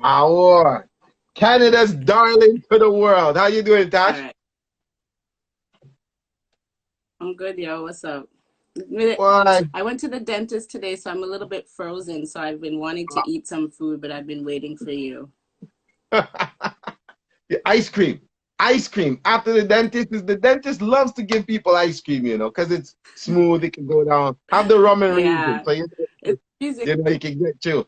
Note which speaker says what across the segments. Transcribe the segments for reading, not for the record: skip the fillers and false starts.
Speaker 1: Our Canada's darling to the world. How you doing,
Speaker 2: All
Speaker 1: Tash?
Speaker 2: right. I'm good, yo. What's up?
Speaker 1: Why?
Speaker 2: I went to the dentist today, so I'm a little bit frozen. So I've been wanting to eat some food, but I've been waiting for you.
Speaker 1: The ice cream. Ice cream. After the dentist loves to give people ice cream, because it's smooth, it can go down. Have the rum and raisin,
Speaker 2: Yeah,
Speaker 1: so
Speaker 2: it's easy.
Speaker 1: you can get you.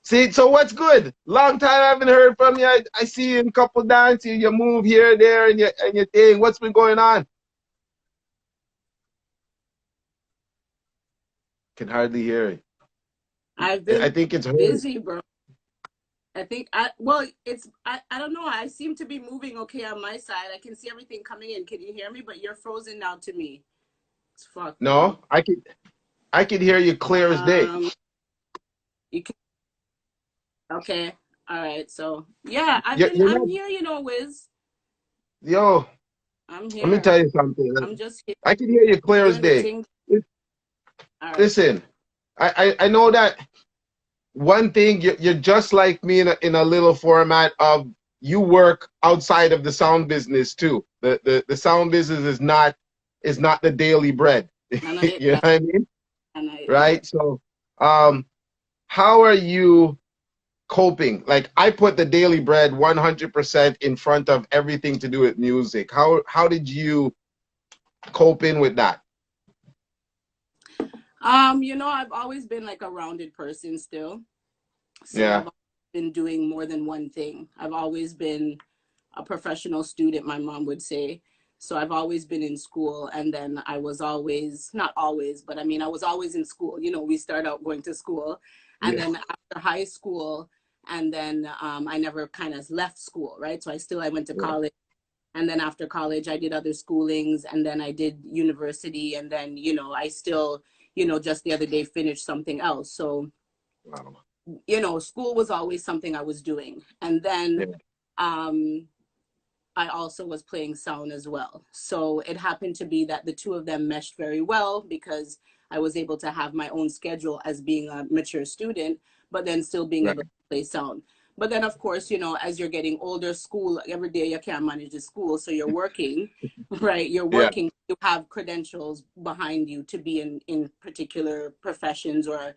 Speaker 1: See, so what's good? Long time I haven't heard from you. I see you in a couple dance, you move here, there, and your thing. What's been going on? Can hardly hear it.
Speaker 2: I've
Speaker 1: I
Speaker 2: been
Speaker 1: think it's hers.
Speaker 2: busy, bro. I don't know. I seem to be moving okay on my side. I can see everything coming in. Can you hear me? But you're frozen now to me. It's fucked, man.
Speaker 1: No, I can hear you clear as day.
Speaker 2: Um, you can, okay. All right. So yeah,
Speaker 1: You're
Speaker 2: I'm
Speaker 1: not,
Speaker 2: here, Wiz.
Speaker 1: yo,
Speaker 2: I'm
Speaker 1: let me
Speaker 2: here.
Speaker 1: tell you something.
Speaker 2: I'm just here
Speaker 1: I can hear you clear as
Speaker 2: doing the
Speaker 1: day.
Speaker 2: thing. All right.
Speaker 1: Listen, I know that one thing, you're just like me in a little format of you work outside of the sound business too. The sound business is not the daily bread.
Speaker 2: And I
Speaker 1: You know what I mean?
Speaker 2: and I
Speaker 1: Right? So um how are you coping? Like I put the daily bread 100% in front of everything to do with music. How did you cope in with that?
Speaker 2: I've always been like a rounded person still. So
Speaker 1: Yeah,
Speaker 2: I've been doing more than one thing. I've always been a professional student, my mom would say. So I've always been in school, and then I was always, not always, but I mean I was always in school. We start out going to school, and
Speaker 1: yeah,
Speaker 2: then after high school, and then I never kind of left school, right? So I went to
Speaker 1: yeah.
Speaker 2: college, and then after college I did other schoolings, and then I did university, and then I still just the other day finished something else. So
Speaker 1: Wow.
Speaker 2: school was always something I was doing, and then
Speaker 1: Yeah,
Speaker 2: um I also was playing sound as well. So it happened to be that the two of them meshed very well because I was able to have my own schedule as being a mature student, but then still being able
Speaker 1: right.
Speaker 2: to play sound. But then, of course, as you're getting older, school, every day you can't manage the school. So you're working, right? You're
Speaker 1: Yeah,
Speaker 2: working, you have credentials behind you to be in particular professions or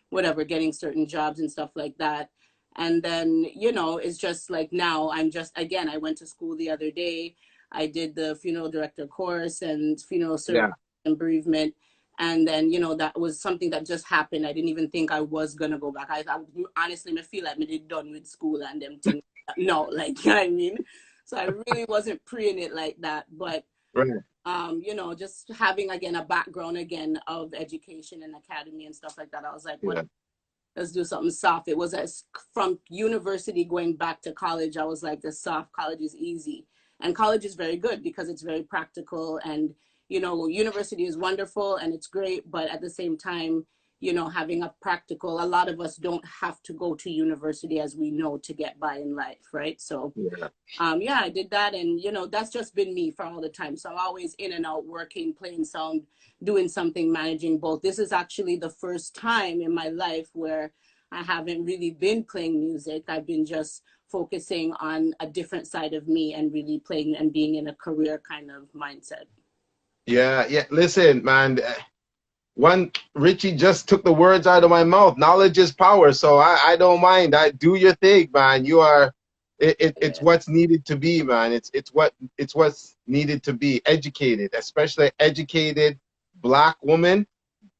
Speaker 2: whatever, getting certain jobs and stuff like that. And then it's just like now I'm just, again, I went to school the other day. I did the funeral director course and funeral service
Speaker 1: yeah.
Speaker 2: and bereavement. And then that was something that just happened. I didn't even think I was gonna go back. I honestly, I feel like I did done with school and them things. No, like, you know what I mean. So I really wasn't preying it like that. But
Speaker 1: Right.
Speaker 2: just having again a background again of education and academy and stuff like that, I was like, what,
Speaker 1: Yeah.
Speaker 2: let's do something soft. It was from university going back to college. I was like, the soft college is easy, and college is very good because it's very practical. And university is wonderful and it's great, but at the same time, having a practical. A lot of us don't have to go to university, as we know, to get by in life, right? So
Speaker 1: Yeah.
Speaker 2: yeah, I did that, and that's just been me for all the time. So I'm always in and out, working, playing sound, doing something, managing both. This is actually the first time in my life where I haven't really been playing music. I've been just focusing on a different side of me and really playing and being in a career kind of mindset.
Speaker 1: Yeah, yeah. Listen, man. One Richie just took the words out of my mouth. Knowledge is power, so I don't mind. I do your thing, man. You are it's
Speaker 2: Yeah.
Speaker 1: what's needed to be, man. It's what's needed to be educated, especially educated black woman.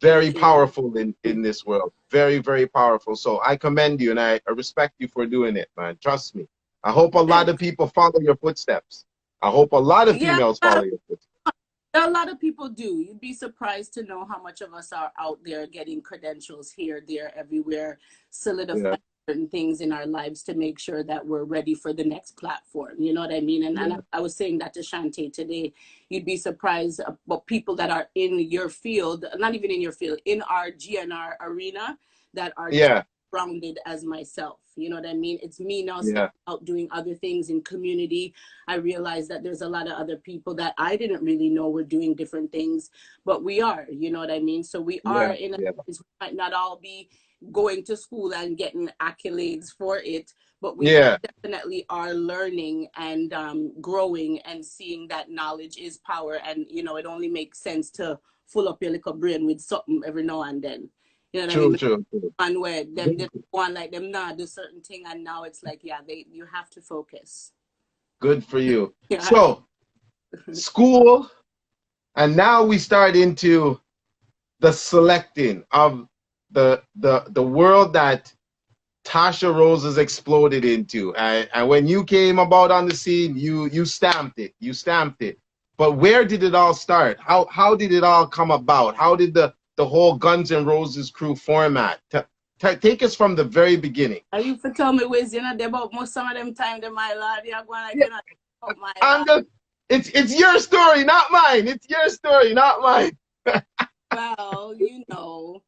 Speaker 1: Very
Speaker 2: Thank you.
Speaker 1: powerful in this world. Very, very powerful. So I commend you and I respect you for doing it, man. Trust me. I hope a lot of
Speaker 2: Thanks.
Speaker 1: people follow your footsteps. I hope a lot of
Speaker 2: Yeah,
Speaker 1: females follow your footsteps.
Speaker 2: a lot of people do. You'd be surprised to know how much of us are out there getting credentials here, there, everywhere,
Speaker 1: Yeah,
Speaker 2: solidifying certain things in our lives to make sure that we're ready for the next platform. You know what I mean? And
Speaker 1: yeah,
Speaker 2: I was saying that to Shantae today. You'd be surprised about people that are in your field, not even in your field, in our GNR arena, that are just
Speaker 1: yeah,
Speaker 2: grounded as myself. You know what I mean? It's me now stepping
Speaker 1: yeah,
Speaker 2: out doing other things in community. I realized that there's a lot of other people that I didn't really know were doing different things, but we are, you know what I mean? So we are
Speaker 1: yeah,
Speaker 2: in a
Speaker 1: yeah.
Speaker 2: sense, we might not all be going to school and getting accolades for it, but we
Speaker 1: Yeah,
Speaker 2: definitely are learning and growing and seeing that knowledge is power. And, you know, it only makes sense to full up your little brain with something every now and then. You know what I
Speaker 1: true,
Speaker 2: mean?
Speaker 1: true, true.
Speaker 2: And where them did one like them now do certain thing, and now it's like, yeah, you have to focus.
Speaker 1: Good for you.
Speaker 2: Yeah.
Speaker 1: So, school, and now we start into the selecting of the world that Tasha Roses exploded into. And when you came about on the scene, you stamped it. You stamped it. But where did it all start? How did it all come about? How did the whole Guns N' Roses crew format? Take us from the very beginning.
Speaker 2: Are you for tell me ways, you know, about most some of them time the my lord, you're going like,
Speaker 1: Yeah,
Speaker 2: you know, oh my
Speaker 1: I'm
Speaker 2: lord.
Speaker 1: just, it's your story, not mine. It's your story, not mine.
Speaker 2: Well, you know,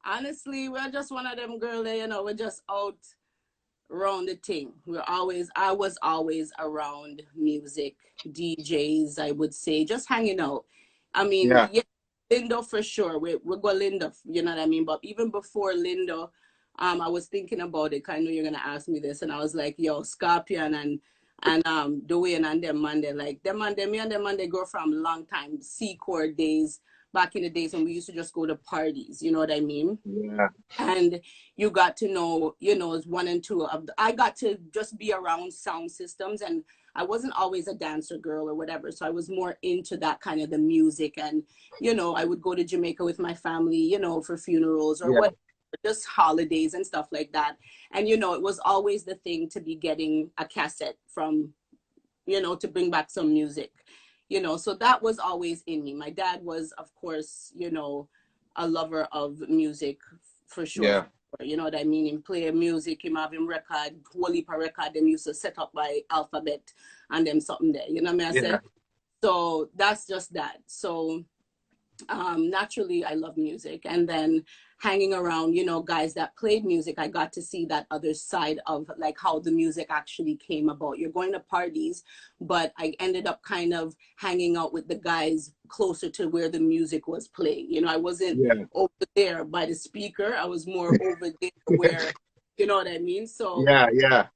Speaker 2: honestly, we're just one of them girls that, you know, we're just out around the thing. I was always around music, DJs, I would say, just hanging out. I mean,
Speaker 1: Yeah,
Speaker 2: yeah, Lindo for sure. We go Lindo, you know what I mean? But even before Lindo, I was thinking about it. I knew you're gonna ask me this, and I was like, yo, Scorpion and Dwayne and them man, they like them and them, me and them man, they go from long time C-core days, back in the days when we used to just go to parties, you know what I mean?
Speaker 1: yeah,
Speaker 2: And you got to know, you know, as one and two of I got to just be around sound systems, and I wasn't always a dancer girl or whatever, so I was more into that kind of the music. And you know, I would go to Jamaica with my family, you know, for funerals or
Speaker 1: yeah,
Speaker 2: what, just holidays and stuff like that. And you know, it was always the thing to be getting a cassette from, you know, to bring back some music, you know. So that was always in me. My dad was, of course, you know, a lover of music for sure.
Speaker 1: yeah,
Speaker 2: You know what I mean? Him play music, him have him record, whole heap of record, them used to set up by alphabet and them something there. You know what I mean? I
Speaker 1: yeah,
Speaker 2: say? So that's just that. So naturally I love music, and then hanging around, you know, guys that played music, I got to see that other side of like how the music actually came about. You're going to parties, but I ended up kind of hanging out with the guys closer to where the music was playing. You know, I wasn't
Speaker 1: yeah,
Speaker 2: over there by the speaker, I was more over there where, you know what I mean? So
Speaker 1: yeah, yeah,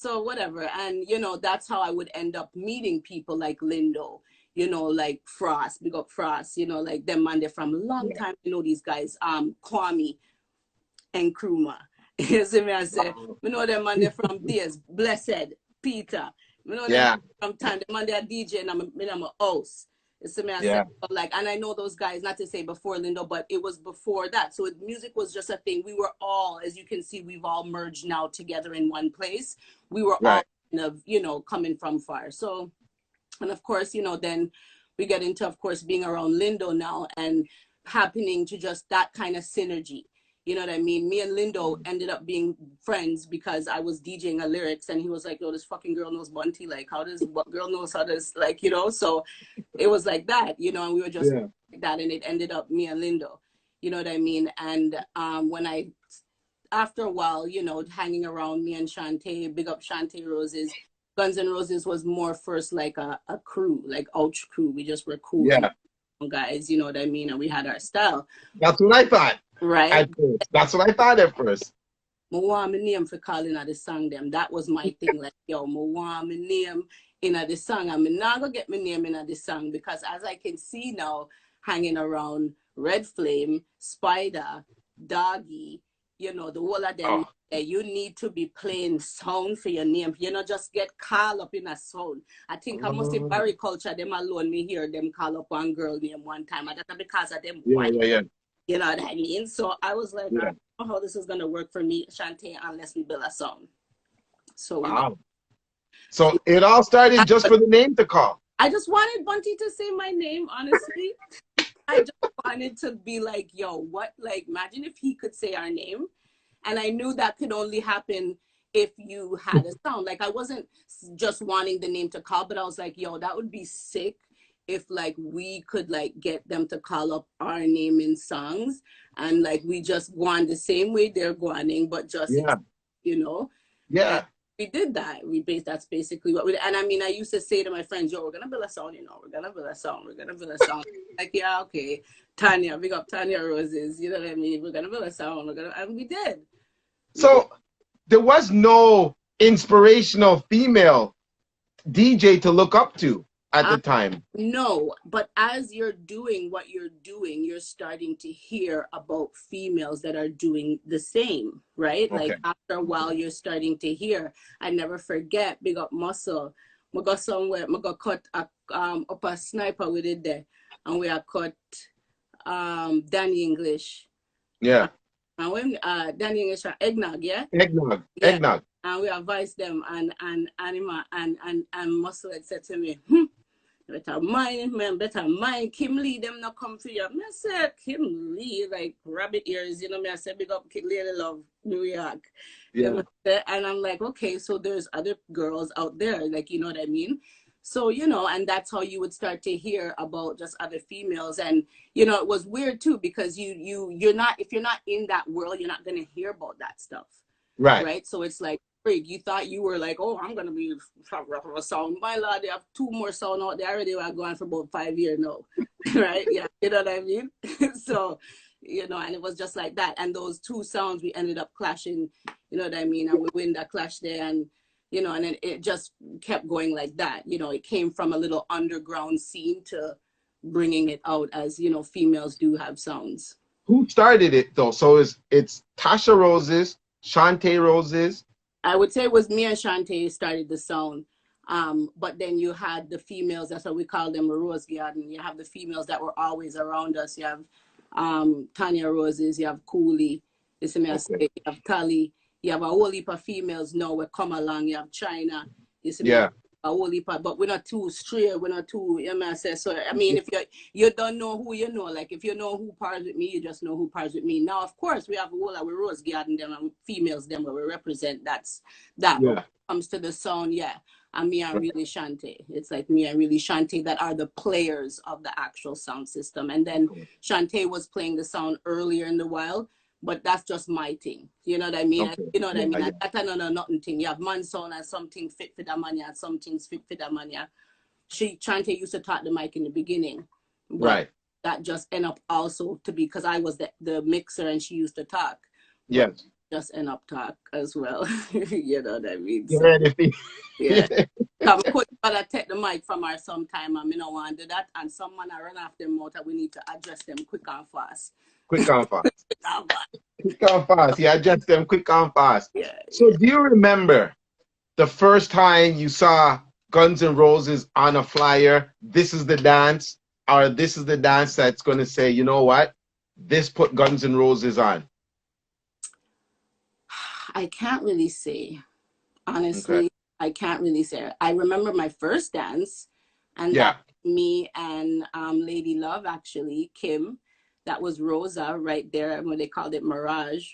Speaker 2: whatever. And you know, that's how I would end up meeting people like Lindo, you know, like Frost, big up Frost, you know, like them man, they're from a long
Speaker 1: yeah.
Speaker 2: time, you know, these guys, Kwame and Kruma. You see me, I say,
Speaker 1: Wow.
Speaker 2: you know them man, they're from Diaz, Blessed, Peter, you know them
Speaker 1: Yeah,
Speaker 2: from time, them man, they're DJ, and I'm a host. You see me, I say,
Speaker 1: yeah,
Speaker 2: but like, and I know those guys, not to say before Lindo, but it was before that. So music was just a thing. We were all, as you can see, we've all merged now together in one place. We were
Speaker 1: right.
Speaker 2: all kind of, you know, coming from far. So, and of course, you know, then we get into, of course, being around Lindo now and happening to just that kind of synergy. You know what I mean? Me and Lindo ended up being friends because I was DJing a lyrics, and he was like, yo, this fucking girl knows Bunty. Like, how does what girl knows how does, like, you know? So it was like that, you know, and we were just
Speaker 1: Yeah,
Speaker 2: like that, and it ended up me and Lindo. You know what I mean? And when I, after a while, you know, hanging around me and Shantae, big up Shantae Roses, Guns N' Roses was more first like a crew, like ouch crew. We just were cool and
Speaker 1: yeah.
Speaker 2: guys, you know what I mean? And we had our style,
Speaker 1: That's what I thought
Speaker 2: right?
Speaker 1: at first. That's what I thought at first.
Speaker 2: I want my name for calling at the song them. That was my thing. Like, yo, I want my name in the song. I'm not gonna get my name in the song because as I can see now, hanging around Red Flame, Spider, Doggy, you know, the whole of them,
Speaker 1: Oh,
Speaker 2: you need to be playing sound for your name. You know, just get called up in a sound. I think I must say
Speaker 1: oh,
Speaker 2: Barry culture, them alone, me hear them call up one girl name one time. And that's because of them
Speaker 1: yeah,
Speaker 2: white.
Speaker 1: yeah, yeah,
Speaker 2: You know what I mean? So I was like, I
Speaker 1: yeah.
Speaker 2: don't know how this is gonna work for me, Shantae, unless we build a song. So we did.
Speaker 1: Wow. So it all started just for the name to call.
Speaker 2: I just wanted Bunty to say my name, honestly. I just wanted to be like, yo, what? Like, imagine if he could say our name. And I knew that could only happen if you had a sound. Like, I wasn't just wanting the name to call, but I was like, yo, that would be sick if like we could like get them to call up our name in songs, and like we just go on the same way they're going, but just it's,
Speaker 1: Yeah,
Speaker 2: you know. And
Speaker 1: yeah.
Speaker 2: we did that. That's basically what we did. And I mean, I used to say to my friends, yo, we're gonna build a sound, you know, we're gonna build a sound, we're gonna build a sound. Like, yeah, okay. Tanya, big up Tanya Roses, you know what I mean? We're gonna build a sound, and we did.
Speaker 1: So there was no inspirational female DJ to look up to at the time.
Speaker 2: No, but as you're doing what you're doing, you're starting to hear about females that are doing the same, right?
Speaker 1: Okay.
Speaker 2: Like after a while, you're starting to hear. I never forget, big up Muscle. I got somewhere, I got cut up a sniper with it there, and we are cut Danny English.
Speaker 1: Yeah.
Speaker 2: And when Danny English are eggnog, yeah?
Speaker 1: Eggnog.
Speaker 2: Yeah.
Speaker 1: Eggnog.
Speaker 2: And we advised them, and Anima and Muscle had said to me, better mind Kim Lee, them not come for you. I said, Kim Lee, like rabbit ears, you know me. I said, big up Lady Love, New York.
Speaker 1: Yeah.
Speaker 2: And I'm like, okay, so there's other girls out there, like, you know what I mean? So, you know, and that's how you would start to hear about just other females. And, you know, it was weird too, because you're not, if you're not in that world, you're not going to hear about that stuff.
Speaker 1: Right.
Speaker 2: Right. So it's like, you thought you were like, oh, I'm gonna be a sound. My lord, they have 2 more sound out there already. We're going for about 5 years now, right? Yeah, you know what I mean. So, you know, and it was just like that. And those 2 sounds, we ended up clashing. You know what I mean? And we win that clash there, and you know, and then it just kept going like that. You know, it came from a little underground scene to bringing it out as, you know, females do have sounds.
Speaker 1: Who started it though? So it's TASHA Roses, Shantae Roses.
Speaker 2: I would say it was me and Shantae started the sound. But then you had the females, that's what we call them, a rose garden. You have the females that were always around us. You have Tanya Roses, you have Cooley, you have Tally, you have a whole heap of females now will come along. You have China, a whole heap of, but we're not too straight, we're not too, you know, so I mean, if you don't know who you know, like if you know who pars with me, you just know who pars with me. Now, of course, we have a whole we rose garden them and females them where we represent that. Yeah. When it comes to the sound, yeah. And me and really Shantae. It's like me and really Shantae that are the players of the actual sound system. And then Shantae was playing the sound earlier in the while, but that's just my thing. You know what I mean? Okay. You know what I mean? That's nothing thing. You have man sound and something fit for the mania and some things fit for the mania. Shantae used to talk the mic in the beginning. But that just end up also to be, because I was the mixer and she used to talk.
Speaker 1: Yes.
Speaker 2: Just end up talk as well. You know what I mean? So,
Speaker 1: yeah.
Speaker 2: I could take the mic from her sometime and I don't want to do that. And some man I run off them out and we need to address them quick and fast.
Speaker 1: Quick and fast. Quick and fast. Yeah, adjust them quick and fast.
Speaker 2: Yeah,
Speaker 1: so do you remember the first time you saw GUNZ&ROZEZ on a flyer? This is the dance, or this is the dance that's going to say, you know what? This put GUNZ&ROZEZ on.
Speaker 2: I can't really say. Honestly, I can't really say. I remember my first dance, and that me and Lady Love, actually, Kim. That was Rosa right there when they called it Mirage.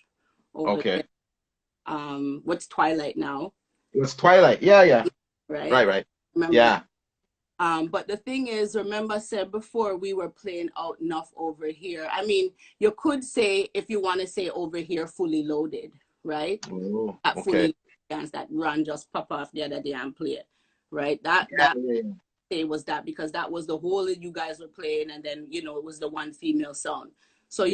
Speaker 2: There. What's Twilight now?
Speaker 1: It's Twilight. Yeah. Right.
Speaker 2: Remember?
Speaker 1: Yeah.
Speaker 2: But the thing is, remember I said before, we were playing out enough over here. I mean, you could say, if you want to say over here, fully loaded, right?
Speaker 1: Oh,
Speaker 2: that fully dance that Ron just pop off the other day and play it, right? That was that, because that was the whole you guys were playing, and then, you know, it was the one female sound. So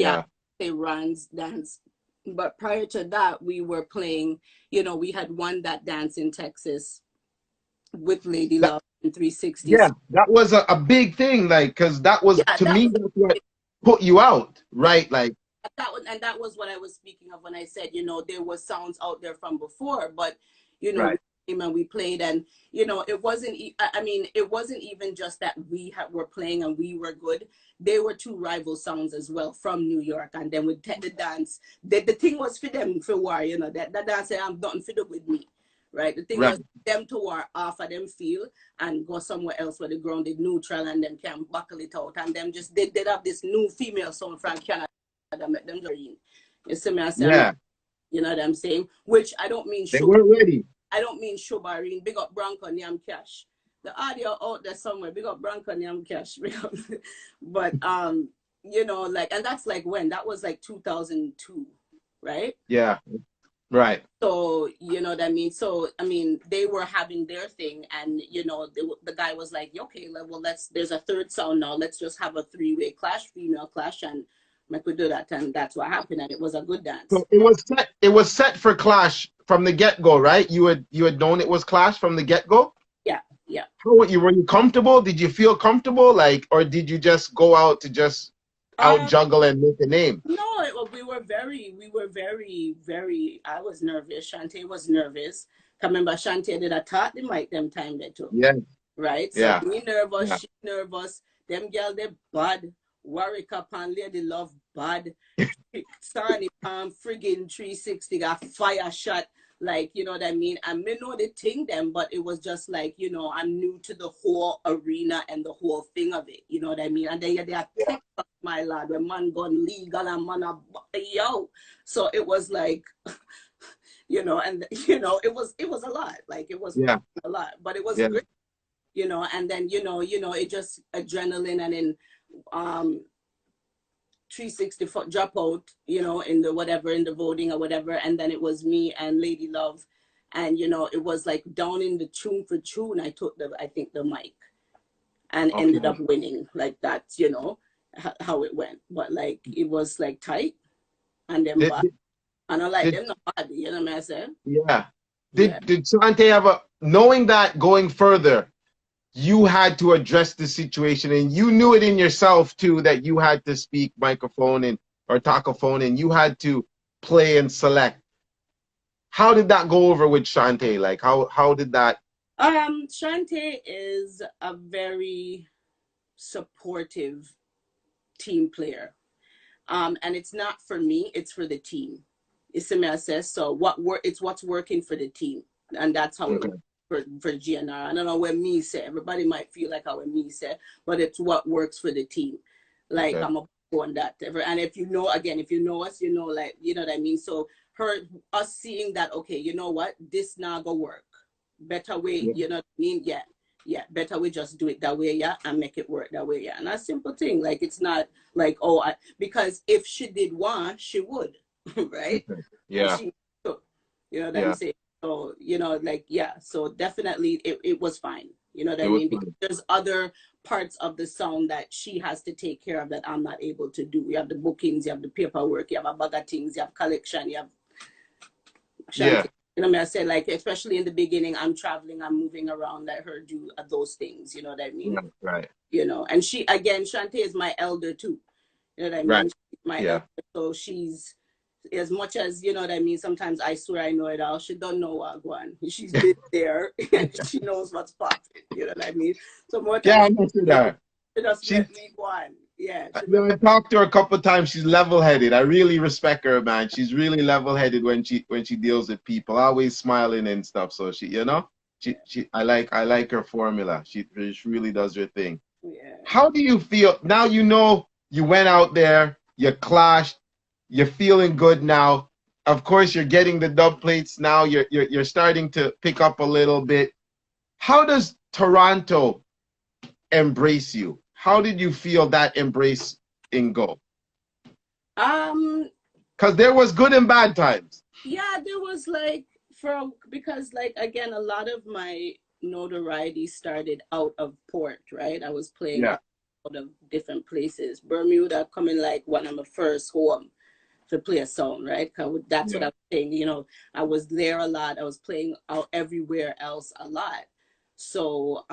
Speaker 2: they Ron's dance. But prior to that, we were playing, you know, we had won that dance in Texas with Lady Love in 360.
Speaker 1: Yeah, that was a big thing, like, because that was, to me, that's what put you out, right? Like,
Speaker 2: that was what I was speaking of when I said, you know, there was sounds out there from before, but, you know, we came and we played, and, you know, it wasn't, I mean, it wasn't even just that were playing and we were good. They were 2 rival sounds as well from New York, and then with the dance, the thing was for them for war, you know, that dance said, I'm nothing for them with me, right? The thing was them to war off of them feel and go somewhere else where the ground is neutral and them can buckle it out, and them just, they have this new female sound from Canada that make them green. You see me, I say, you know what I'm saying? Which I don't mean
Speaker 1: they weren't ready.
Speaker 2: I don't mean Shobarine. Big up Bronco Nyam Cash. The audio out there somewhere. Big up Bronco Nyam Cash. But you know, like, and that's like when? That was like 2002, right?
Speaker 1: Yeah. Right.
Speaker 2: So, you know what I mean? So, I mean, they were having their thing, and, you know, the guy was like, okay, well, there's a third sound now. Let's just have a three-way clash, female clash, and we could do that. And that's what happened. And it was a good dance.
Speaker 1: So it was set for clash from the get-go, right? You had known it was clash from the get-go?
Speaker 2: Yeah, yeah.
Speaker 1: Were you comfortable? Did you feel comfortable? Like, or did you just go out to just out juggle and make a name?
Speaker 2: No, we were very, I was nervous. Shantae was nervous. I remember Shantae did a talk the mic them time there too.
Speaker 1: Yeah.
Speaker 2: Right? So
Speaker 1: Yeah.
Speaker 2: me nervous,
Speaker 1: Yeah.
Speaker 2: she nervous. Them girl, they bad. Warwick upon Lady Love bad. Sarni Palm friggin' 360 got fire shot. Like, you know what I mean? I may know the thing them, but it was just like, you know, I'm new to the whole arena and the whole thing of it. You know what I mean? And then they are Texas, my lad, when man gone legal and man yo. So it was like, you know, and you know, it was a lot. Like it was a lot. But it was great, you know, and then it just adrenaline, and then 360 drop out, you know, in the voting or whatever, and then it was me and Lady Love, and you know, it was like down in the tune for tune. I took the mic, and ended up winning. Like that's, you know, how it went. But like it was like tight, and then bad, and I like them not bad. You know what I'm saying?
Speaker 1: Yeah. Did Sante have knowing that going further, you had to address the situation, and you knew it in yourself too, that you had to speak microphone or talkophone, and you had to play and select. How did that go over with Shantae? Like how did that?
Speaker 2: Shantae is a very supportive team player. And it's not for me, it's for the team. It's a message. So it's what's working for the team. And that's how it works. For GNR. I don't know what me say. Everybody might feel like how me say, but it's what works for the team. Like I'm a on that. And if you know, again, if you know us, you know, like, you know what I mean? So us seeing that, okay, you know what, this now go work. Better way, you know what I mean? Yeah, better we just do it that way, and make it work that way, And that's a simple thing. Like it's not like, because if she did one, she would, right?
Speaker 1: Yeah.
Speaker 2: You know what I'm saying? So, you know, like, so definitely it was fine. You know what I mean? Because there's other parts of the sound that she has to take care of that I'm not able to do. You have the bookings, you have the paperwork, you have a bag of things, you have collection, you have Shantae. You know what I say? Like, especially in the beginning, I'm traveling, I'm moving around, let her do those things. You know what I mean?
Speaker 1: Right.
Speaker 2: You know, and Shantae is my elder too. You know what I mean?
Speaker 1: Right.
Speaker 2: She's my elder, so she's, as much as, you know what I mean, sometimes I swear I know it all. She don't know what going. She's been there and she knows what's popping. You know what I mean? So more times,
Speaker 1: I see that.
Speaker 2: She just let me go on. Yeah.
Speaker 1: I talked to her a couple of times. She's level-headed. I really respect her, man. She's really level-headed when she deals with people, always smiling and stuff. So she, you know, I like her formula. She really does her thing.
Speaker 2: Yeah.
Speaker 1: How do you feel now? You know, you went out there, you clashed, you're feeling good now. Of course, you're getting the dub plates now. You're starting to pick up a little bit. How does Toronto embrace you? How did you feel that embrace in go? Because there was good and bad times.
Speaker 2: Yeah, there was like, because like, again, a lot of my notoriety started out of port, right? I was playing out of different places. Bermuda coming like one of my first home to play a song, right? That's what I was saying. You know, I was there a lot. I was playing out everywhere else a lot. So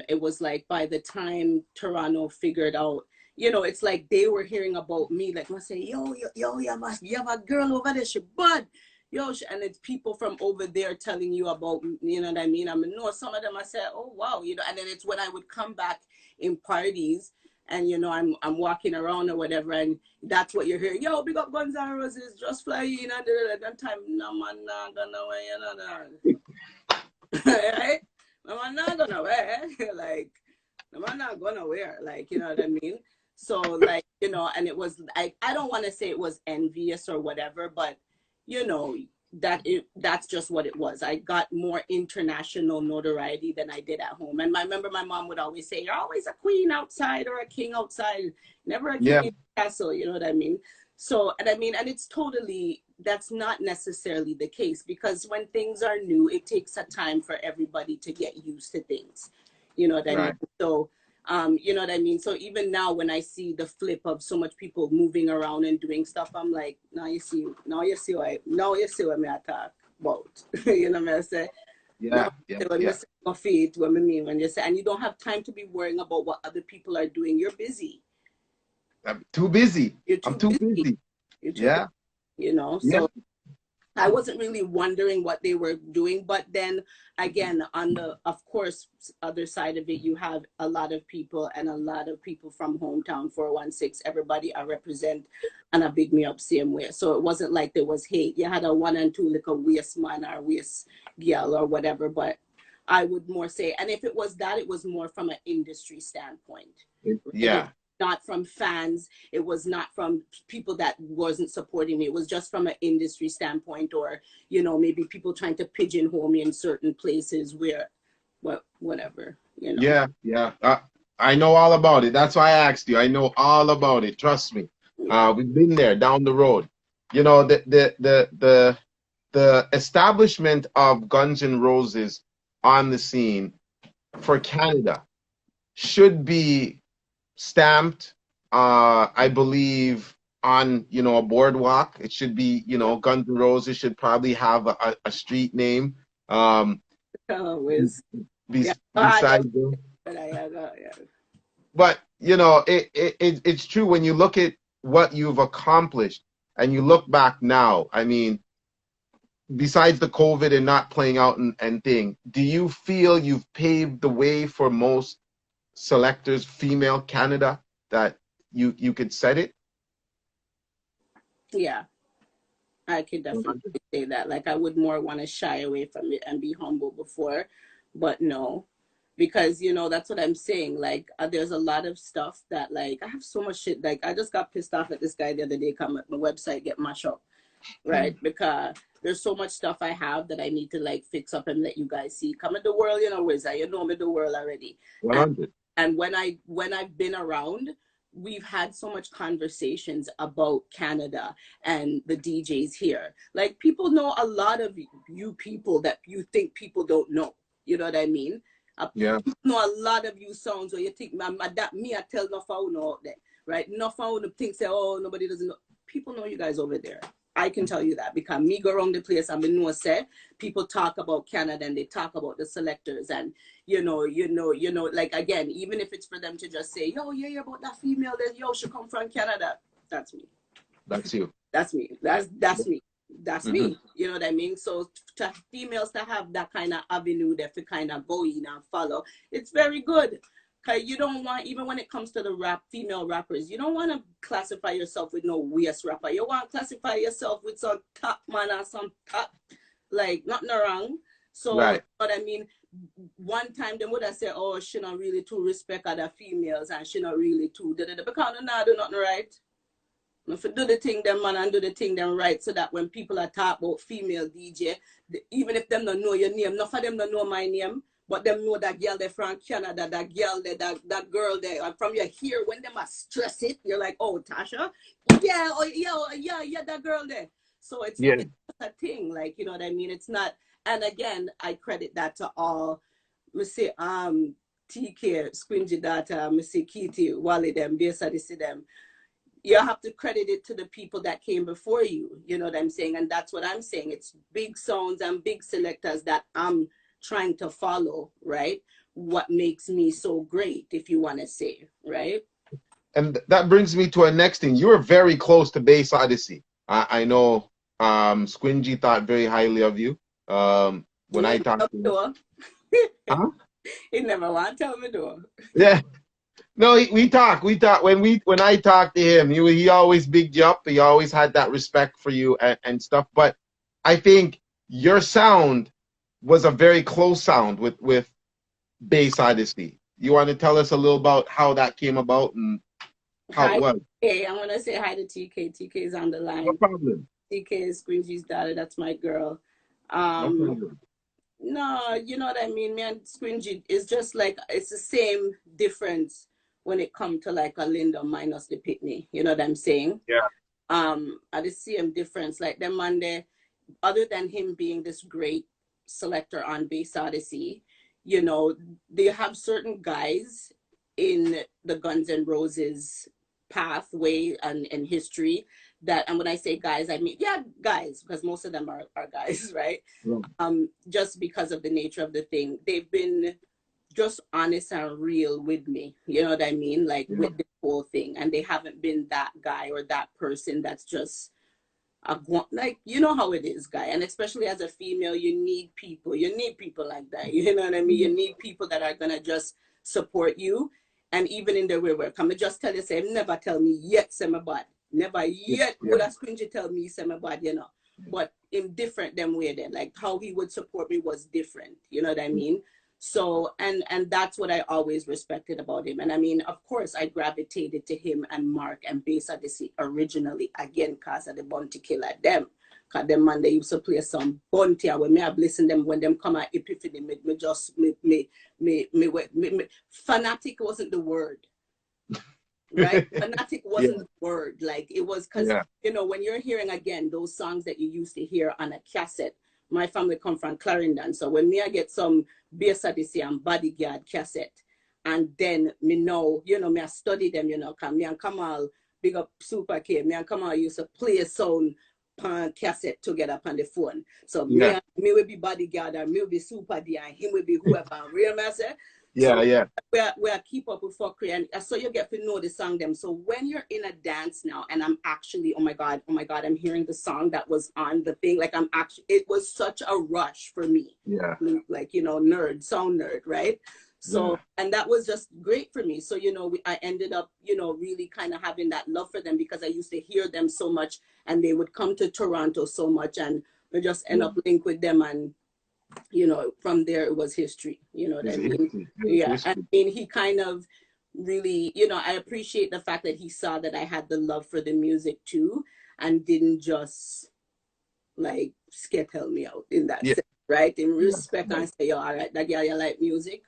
Speaker 2: it was like by the time Toronto figured out, you know, it's like they were hearing about me. Like I say, yo, you have a girl over there, she bud. Yo, and it's people from over there telling you about, you know what I mean? I mean, no, some of them I said, oh wow, you know, and then it's when I would come back in parties. And you know, I'm walking around or whatever, and that's what you're hearing. Yo, big up GUNZ&ROZEZ, just fly in and that time. No man, not gonna way, you know. Right? No man, not gonna wear. Like, no man, not gonna wear. Like, you know what I mean? So, like, you know, and it was like, I don't want to say it was envious or whatever, but you know, that's just what it was. I got more international notoriety than I did at home. And I remember my mom would always say, you're always a queen outside or a king outside, never a king in the castle, you know what I mean? So, and I mean, and it's totally that's not necessarily the case, because when things are new, it takes a time for everybody to get used to things. You know what I mean?
Speaker 1: Right.
Speaker 2: So, you know what I mean? So even now when I see the flip of so much people moving around and doing stuff, I'm like, now you see what me attack about. You know what I say? Now
Speaker 1: Yeah. Yeah.
Speaker 2: when you
Speaker 1: Yeah.
Speaker 2: say my feet, what I mean when you say, and you don't have time to be worrying about what other people are doing. You're busy.
Speaker 1: I'm too busy.
Speaker 2: You're
Speaker 1: I'm
Speaker 2: too
Speaker 1: too
Speaker 2: busy.
Speaker 1: busy.
Speaker 2: You're too busy,
Speaker 1: Yeah.
Speaker 2: you know?
Speaker 1: Yeah.
Speaker 2: So I wasn't really wondering what they were doing. But then again, on the, of course, other side of it, you have a lot of people and a lot of people from hometown 416. Everybody I represent and I big me up same way. So it wasn't like there was hate. You had a one and two like a waste man or waste girl or whatever. But I would more say, and if it was that, it was more from an industry standpoint. Right? It
Speaker 1: Yeah.
Speaker 2: not from fans. It was not from people that wasn't supporting me. It was just from an industry standpoint, or, you know, maybe people trying to pigeonhole me in certain places where, whatever, you know.
Speaker 1: Yeah. Yeah. I know all about it. That's why I asked you. I know all about it. Trust me.
Speaker 2: Yeah.
Speaker 1: We've been there down the road. You know, the establishment of Guns N' Roses on the scene for Canada should be stamped, I believe, on, you know, a boardwalk. It should be, you know, Guns N' Roses should probably have a street name,
Speaker 2: Always. Yeah.
Speaker 1: beside them.
Speaker 2: Yeah.
Speaker 1: But you know, it's true when you look at what you've accomplished and you look back now. I mean, besides the COVID and not playing out and thing, do you feel you've paved the way for most selectors, female Canada, that you could set it?
Speaker 2: Yeah. I could definitely say that. Like, I would more want to shy away from it and be humble before, but no, because, you know, that's what I'm saying. Like, there's a lot of stuff that, like, I have so much shit. Like, I just got pissed off at this guy the other day, come at my website, get mashed up, right? Because there's so much stuff I have that I need to, like, fix up and let you guys see. Come at the world, you know, wizard, you know me the world already.
Speaker 1: 100.
Speaker 2: And when I've been around, we've had so much conversations about Canada and the DJs here. Like, people know a lot of you people that you think people don't know. You know what I mean?
Speaker 1: Yeah.
Speaker 2: People know a lot of you sounds where you think, man, that me I tell enough I know out there, right? Enough I think say, oh, nobody doesn't know. People know you guys over there. I can tell you that because me go around the place and me know say people talk about Canada and they talk about the selectors, and like, again, even if it's for them to just say, yo, yeah, about that female that, yo, she come from Canada. That's me.
Speaker 1: That's you.
Speaker 2: That's me. That's me. That's
Speaker 1: Mm-hmm.
Speaker 2: me. You know what I mean? So to females to have that kind of avenue that to kind of go in and follow, it's very good. Cause you don't want, even when it comes to the female rappers, you don't want to classify yourself with no weird rapper. You want to classify yourself with some top man or some top, like, nothing wrong. So,
Speaker 1: Right.
Speaker 2: what I mean, one time they would have said, oh, she not really too respect other females and she not really too, because no, do nothing right. If you do the thing them man and do the thing them right, so that when people are talk about female DJ, even if them don't know your name, none of them don't know my name, but them know that girl there from Canada, that girl there, that girl there, and from your here, when them are stress it, you're like, oh, Tasha, yeah, oh, yeah, that girl there. So it's
Speaker 1: Yeah.
Speaker 2: a thing, like, you know what I mean? It's not, and again, I credit that to all, me say, TK, Squingy Data, me say Kitty, Wally them, Besa, see them. You have to credit it to the people that came before you. You know what I'm saying? And that's what I'm saying. It's big sounds and big selectors that I'm trying to follow, right? What makes me so great, if you want to say, right?
Speaker 1: And that brings me to a next thing. You were very close to Bass Odyssey. I know Squingy thought very highly of you. When I talked to him. Huh?
Speaker 2: He never want to tell me though.
Speaker 1: Yeah. No, we talk. When I talked to him, he always bigged you up. He always had that respect for you and stuff. But I think your sound was a very close sound with Bass Odyssey. You want to tell us a little about how that came about and how
Speaker 2: Hi,
Speaker 1: it was?
Speaker 2: hey, I want to say hi to TK. TK is on the
Speaker 1: No
Speaker 2: line.
Speaker 1: problem.
Speaker 2: TK is Squingy's daughter. That's my girl.
Speaker 1: No problem.
Speaker 2: No, you know what I mean, man. Squingy is just like, it's the same difference when it comes to like a Linda minus the Pitney. You know what I'm saying?
Speaker 1: Yeah.
Speaker 2: I just see him difference. Like them man there, other than him being this great selector on Bass Odyssey, you know, they have certain guys in the Guns N' Roses pathway and history that, and when I say guys, I mean, yeah, guys, because most of them are guys, right?
Speaker 1: Yeah.
Speaker 2: Just because of the nature of the thing. They've been just honest and real with me. You know what I mean? Like
Speaker 1: Yeah.
Speaker 2: with the whole thing. And they haven't been that guy or that person that's just like, you know how it is, guy. And especially as a female, you need people. You need people like that. You know what I mean? You need people that are gonna just support you. And even in the way work, I'm just tell you, say, never tell me yet, say my bad. Never yet
Speaker 1: Yeah.
Speaker 2: would a stranger tell me, say my bad, you know. But in different them way then, like how he would support me was different. You know what I mean? So and that's what I always respected about him. And I mean, of course, I gravitated to him and Mark and Bass Odyssey originally again because of the Bounty Killer them. Cause them man they used to play some Bounty when me have listened them when them come at Epiphany me just me fanatic wasn't the word. Right? Fanatic wasn't
Speaker 1: Yeah.
Speaker 2: the word. Like it was because
Speaker 1: Yeah.
Speaker 2: you know when you're hearing again those songs that you used to hear on a cassette. My family come from Clarendon, so when me I get some Bass Odyssey and Bodyguard cassette, and then me know, you know, me I study them, you know, cause me and Kamal big up Super K, me and Kamal used to play a sound pan cassette together on the phone. So
Speaker 1: Yeah.
Speaker 2: me will be Bodyguard and me will be Super D and him will be whoever. Real me I say.
Speaker 1: Yeah.
Speaker 2: So
Speaker 1: Yeah.
Speaker 2: we're keep up with fuckery and so you get to know the song them. So when you're in a dance now and I'm actually oh my god I'm hearing the song that was on the thing, like I'm actually, it was such a rush for me,
Speaker 1: Yeah.
Speaker 2: like you know, nerd, sound nerd, right?
Speaker 1: Yeah.
Speaker 2: So and that was just great for me. So you know I ended up, you know, really kind of having that love for them because I used to hear them so much and they would come to Toronto so much and we just end
Speaker 1: Yeah.
Speaker 2: up linked with them and you know, from there it was history. You know what I
Speaker 1: It's
Speaker 2: mean?
Speaker 1: history. It's
Speaker 2: Yeah. I
Speaker 1: history.
Speaker 2: mean, he kind of really, you know, I appreciate the fact that he saw that I had the love for the music too and didn't just like skettle me out in that
Speaker 1: Yeah.
Speaker 2: sense, right? In
Speaker 1: Yeah.
Speaker 2: respect
Speaker 1: Yeah.
Speaker 2: and say, yo, all right, that girl you like music,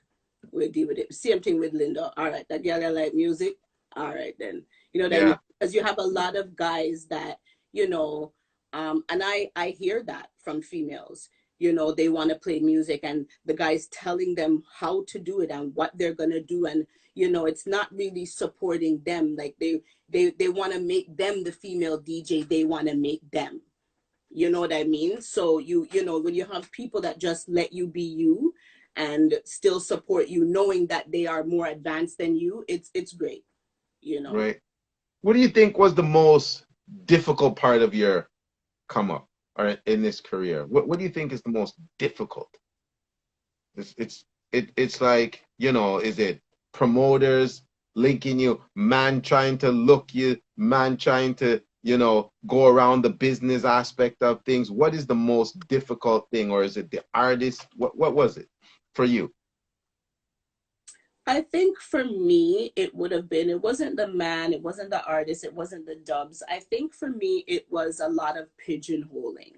Speaker 2: we'll deal with it. Same thing with Linda. All right, that girl you like music, all right then. You know what I mean?
Speaker 1: Yeah.
Speaker 2: Because you have a
Speaker 1: Yeah.
Speaker 2: lot of guys that, you know, and I hear that from females. You know, they want to play music and the guy's telling them how to do it and what they're gonna do. And, you know, it's not really supporting them. Like they want to make them the female DJ, they want to make them. You know what I mean? So you know, when you have people that just let you be you and still support you, knowing that they are more advanced than you, it's great, you know.
Speaker 1: Right. What do you think was the most difficult part of your come up or in this career? What do you think is the most difficult? It's like, you know, is it promoters linking you, man trying to look you, man trying to, you know, go around the business aspect of things? What is the most difficult thing, or is it the artist? What was it for you?
Speaker 2: I think for me, it would have been, it wasn't the man, it wasn't the artist, it wasn't the dubs. I think for me, it was a lot of pigeonholing,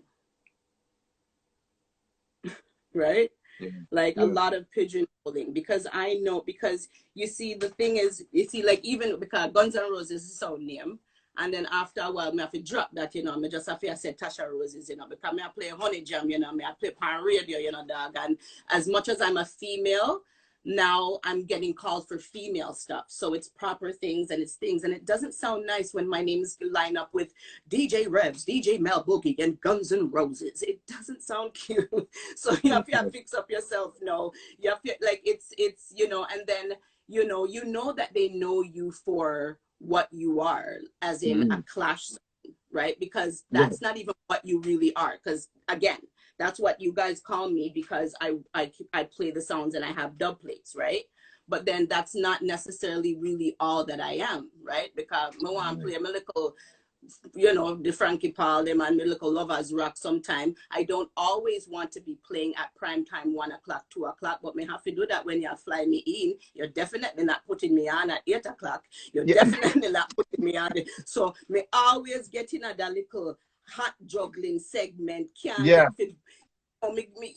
Speaker 2: right?
Speaker 1: Yeah,
Speaker 2: Like a
Speaker 1: yeah,
Speaker 2: lot of pigeonholing because I know, because you see the thing is, you see, like even because Guns N' Roses is our name, and then after a while me have to drop that, you know, me just have to say Tasha Roses, you know, because me I play Honey Jam, you know, me I play pan radio, you know, dog, and as much as I'm a female now I'm getting called for female stuff, so it's proper things and it's things, and it doesn't sound nice when my name's line up with DJ Revs, DJ Mel Boogie, and Guns N' Roses. It doesn't sound cute. So you have to fix up yourself. No, you have to, like, it's you know, and then you know that they know you for what you are, as in a
Speaker 1: mhm,
Speaker 2: clash, right? Because
Speaker 1: right,
Speaker 2: that's not even what you really are. Because again, that's what you guys call me because I play the sounds and I have dub plates, right? But then that's not necessarily really all that I am, right? Because I want to
Speaker 1: right.
Speaker 2: play my little, you know, the Frankie Paul, them and my little lovers rock sometime. I don't always want to be playing at prime time, 1 o'clock, 2 o'clock, but me have to do that when you fly me in. You're definitely not putting me on at 8 o'clock. You're
Speaker 1: Yeah,
Speaker 2: definitely not putting me on. So me always getting at that little hot juggling segment. Can't
Speaker 1: yeah,
Speaker 2: get fit.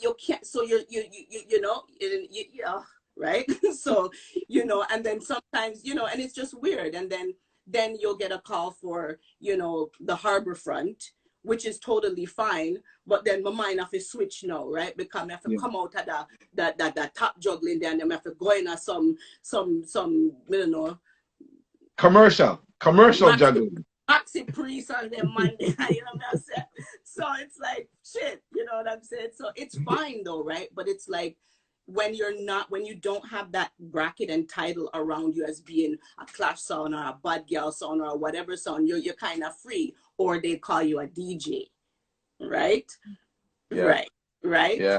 Speaker 2: You can't. So you know, yeah, right. So you know, and then sometimes, you know, and it's just weird. And then then you'll get a call for, you know, the harbor front, which is totally fine. But then my mind have to switch now, right? Because I have to come out of that top juggling there, and then I have to go in at some, you know,
Speaker 1: commercial juggling.
Speaker 2: Maxi Priest on them Monday, you know what I'm saying? So it's like shit, you know what I'm saying? So it's fine though, right? But it's like when you don't have that bracket and title around you as being a Clash sound or a Bad Girl sound or whatever sound, you're kind of free, or they call you a DJ, right?
Speaker 1: Yeah.
Speaker 2: Right.
Speaker 1: Yeah.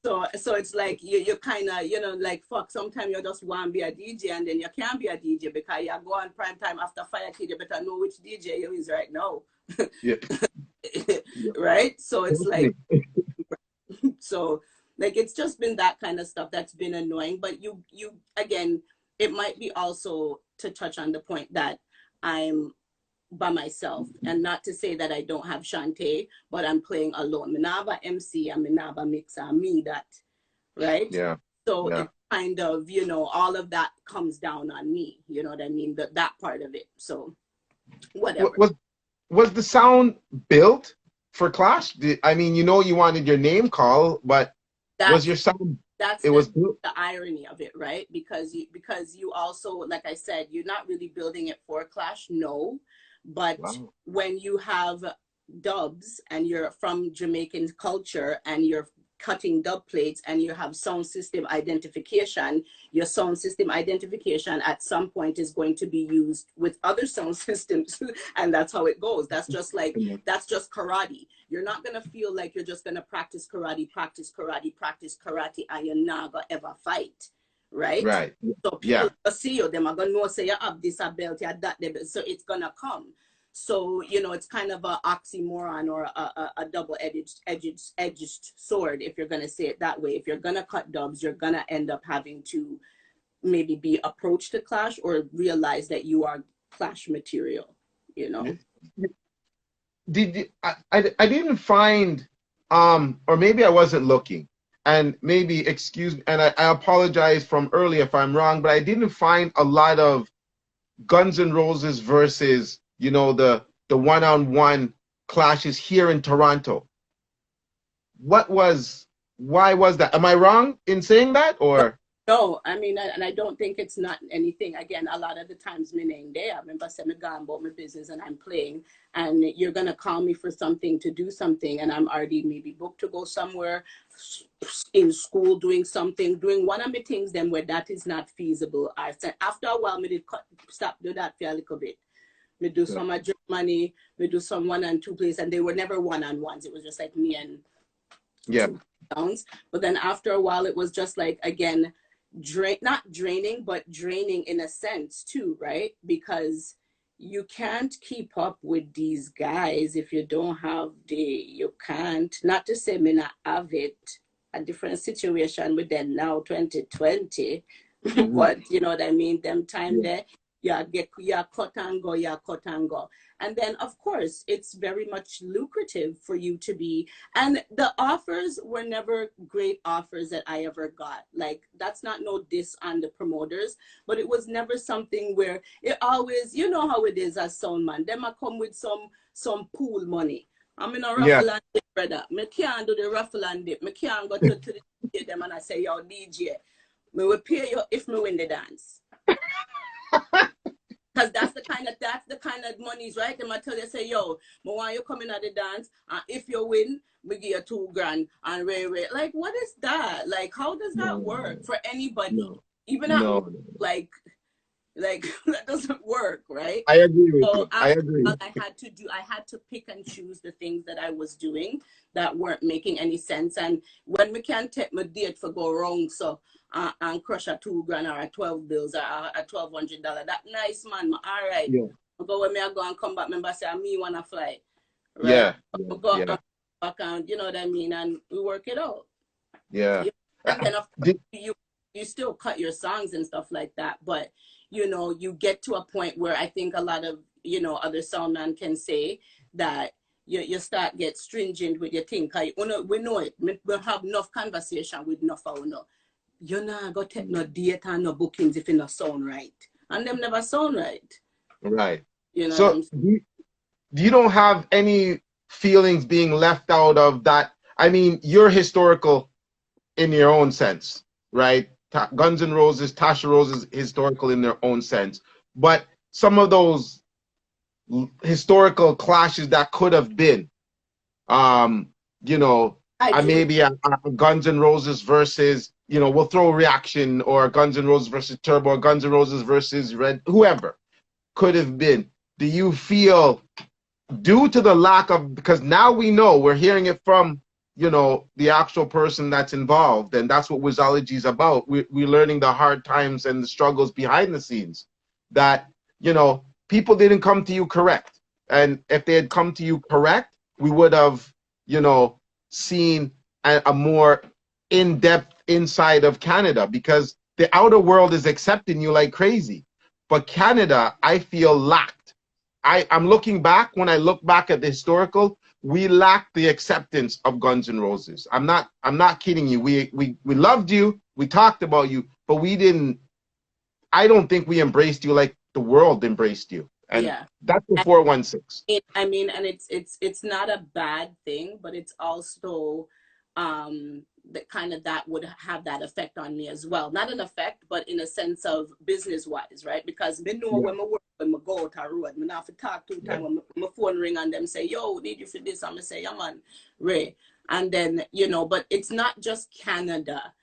Speaker 2: So it's like you kind of, you know, like fuck, sometimes you just want to be a DJ and then you can't be a DJ because you go on prime time after fire kid, you better know which DJ you is right now.
Speaker 1: Yeah.
Speaker 2: Right? So it's like, so like it's just been that kind of stuff that's been annoying. But you again, it might be also to touch on the point that I'm by myself, and not to say that I don't have Shantae, but I'm playing alone. Minaba MC and Minaba mixer, me that, right?
Speaker 1: Yeah.
Speaker 2: So
Speaker 1: Yeah.
Speaker 2: it kind of, you know, all of that comes down on me, you know what I mean? That part of it. So whatever.
Speaker 1: Was the sound built for Clash? I mean, you know, you wanted your name called, but was your sound?
Speaker 2: That's the irony of it, right? Because you also, like I said, you're not really building it for Clash, no. But when you have dubs and you're from Jamaican culture and you're cutting dub plates and you have sound system identification, your sound system identification at some point is going to be used with other sound systems. And that's how it goes. That's just like, that's just karate. You're not going to feel like you're just going to practice karate, and you're not going to ever fight. Right. So people see you, them are going to know, say you have this ability, that, so it's going to come. So, you know, it's kind of an oxymoron or a double-edged sword, if you're going to say it that way. If you're going to cut dubs, you're going to end up having to maybe be approached to Clash or realize that you are Clash material, you know?
Speaker 1: I didn't find, or maybe I wasn't looking, and maybe, excuse me, and I apologize from earlier if I'm wrong, but I didn't find a lot of Guns&ROZEZ versus, you know, the one-on-one clashes here in Toronto. Why was that? Am I wrong in saying that, or?
Speaker 2: No, I mean, and I don't think it's not anything. Again, a lot of the times me ain't there. I remember saying I'm going about my business and I'm playing, and you're gonna call me for something to do something, and I'm already maybe booked to go somewhere, in school doing something, doing one of my things then where that is not feasible. I said after a while, me did stop do that for a little bit. Me do some of Germany, me do some 1 and 2 plays, and they were never one-on-ones. It was just like me and two sounds. But then after a while, it was just like, again, not draining, but draining in a sense too, right? Because you can't keep up with these guys if you don't have you can't, not to say me not have it, a different situation with them now, 2020, but you know what I mean, them time there, cut and go. And then, of course, it's very much lucrative for you to be, and the offers were never great offers that I ever got. Like, that's not no diss on the promoters, but it was never something where it always, you know how it is as sound man, them a come with some pool money. I'm in a raffle and dip, brother. Me can't do the raffle and dip. Me can't go to the DJ them and I say, yo, DJ, me will pay you if me win the dance. Because that's the kind of monies, right? They might tell you, say, yo, me want you coming at the dance, and if you win, we give you $2,000 and rare. Like, what is that? Like, how does that work for anybody? Even at like that doesn't work, right?
Speaker 1: I agree with you. I agree.
Speaker 2: I had to pick and choose the things that I was doing that weren't making any sense. And when we can take my date for go wrong, so and crush a $2,000 or a 12 bills or a $1,200, that nice man, all right. Go when me I go and come back, remember say me wanna fly. Right? Go back and you know what I mean, and we work it out. And then of course, you still cut your songs and stuff like that, but you know, you get to a point where I think a lot of, you know, other soundmen can say that you start get stringent with your thing. We know it. We have enough conversation with enough of you know. You're not going to take no date and no bookings if you not sound right. And them never sound right.
Speaker 1: Right.
Speaker 2: You know what
Speaker 1: So
Speaker 2: I'm saying?
Speaker 1: you don't have any feelings being left out of that. I mean, you're historical in your own sense, right? Guns N' Roses, Tasha Rose is historical in their own sense. But some of those historical clashes that could have been, um, you know,
Speaker 2: I do.
Speaker 1: maybe a Guns N' Roses versus, we'll throw Reaction, or Guns N' Roses versus Turbo, or Guns N' Roses versus Red, whoever could have been. Do you feel, due to the lack of, because now we know, we're hearing it from, the actual person that's involved, and that's what Wizology is about. We're learning the hard times and the struggles behind the scenes, that, people didn't come to you correct. And if they had come to you correct, we would have, seen a more in-depth inside of Canada, because the outer world is accepting you like crazy. But Canada, I feel, lacked. I'm looking back, when I look back at the historical, we lacked the acceptance of Guns N' Roses. I'm not kidding you. We loved you, we talked about you, but we didn't, I don't think we embraced you like the world embraced you. And
Speaker 2: Yeah.
Speaker 1: that's the 416.
Speaker 2: I mean, and it's not a bad thing, but it's also that kind of that would have that effect on me as well. Not an effect, but in a sense of business wise, right? Because me know
Speaker 1: Yeah.
Speaker 2: when I work, when I go out a road, me not have to talk two times. When my phone ring and them say, "Yo, need you for this," I'm gonna say, "Yeah, man, Ray." And then but it's not just Canada.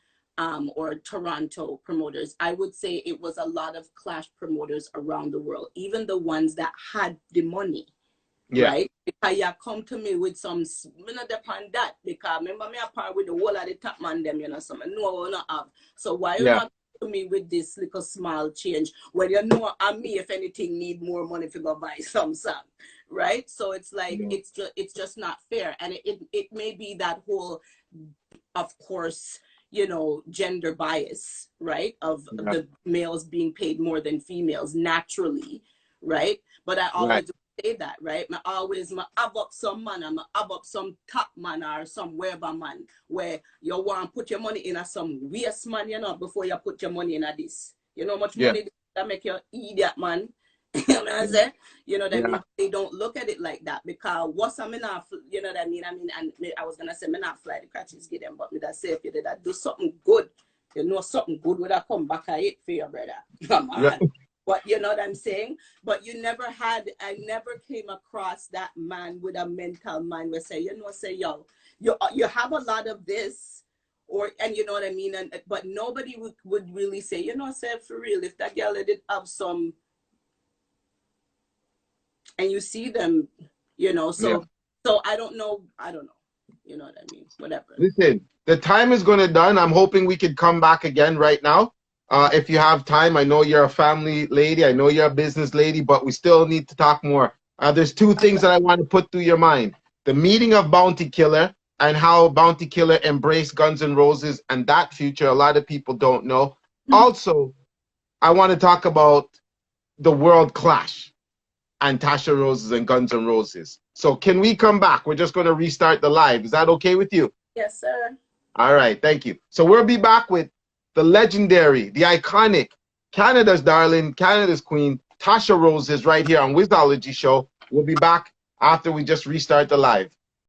Speaker 2: Or Toronto promoters. I would say it was a lot of clash promoters around the world, even the ones that had the money,
Speaker 1: Yeah.
Speaker 2: right? Because you come to me with some, me not depend that, because remember me apart with the whole of the top man them, so I know I will not have. So why you
Speaker 1: Yeah.
Speaker 2: not to me with this little small change when and me, if anything, need more money to go buy some, right? So it's like,
Speaker 1: Yeah.
Speaker 2: it's just not fair. And it may be that whole, of course, gender bias, right? Of
Speaker 1: Yeah.
Speaker 2: the males being paid more than females naturally, right? But I
Speaker 1: Right.
Speaker 2: always say that, right? I always have up some man, I'm have up some top man or some wherever man, where you want to put your money in a some waste man, before you put your money in a this. You know how much
Speaker 1: Yeah.
Speaker 2: money that make you idiot, man? You know what I say? You know what I
Speaker 1: Yeah.
Speaker 2: mean? They don't look at it like that, because what's I mean, you know what I mean? And I was gonna say, me not fly the catches get them, but me that say if you did that do something good, something good would have come back at it for your brother. Come
Speaker 1: Yeah.
Speaker 2: on. But you know what I'm saying? But I never came across that man with a mental mind where say, say, yo, you have a lot of this, and you know what I mean? But nobody would really say, say for real, if that girl did have some, and you see them,
Speaker 1: Yeah.
Speaker 2: so I don't know, you know what I mean, whatever.
Speaker 1: Listen, the time is going to done. I'm hoping we could come back again right now. If you have time, I know you're a family lady, I know you're a business lady, but we still need to talk more. There's two things that I want to put through your mind: the meeting of Bounty Killer, and how Bounty Killer embraced Guns N' Roses and that future. A lot of people don't know. Also, I want to talk about the World Clash and Tasha Roses and Guns N' Roses. So can we come back? We're just going to restart the live. Is that okay with you?
Speaker 2: Yes, sir.
Speaker 1: All right, thank you. So we'll be back with the legendary, the iconic, Canada's darling, Canada's queen, Tasha Roses, right here on Wizology Show. We'll be back after we just restart the live.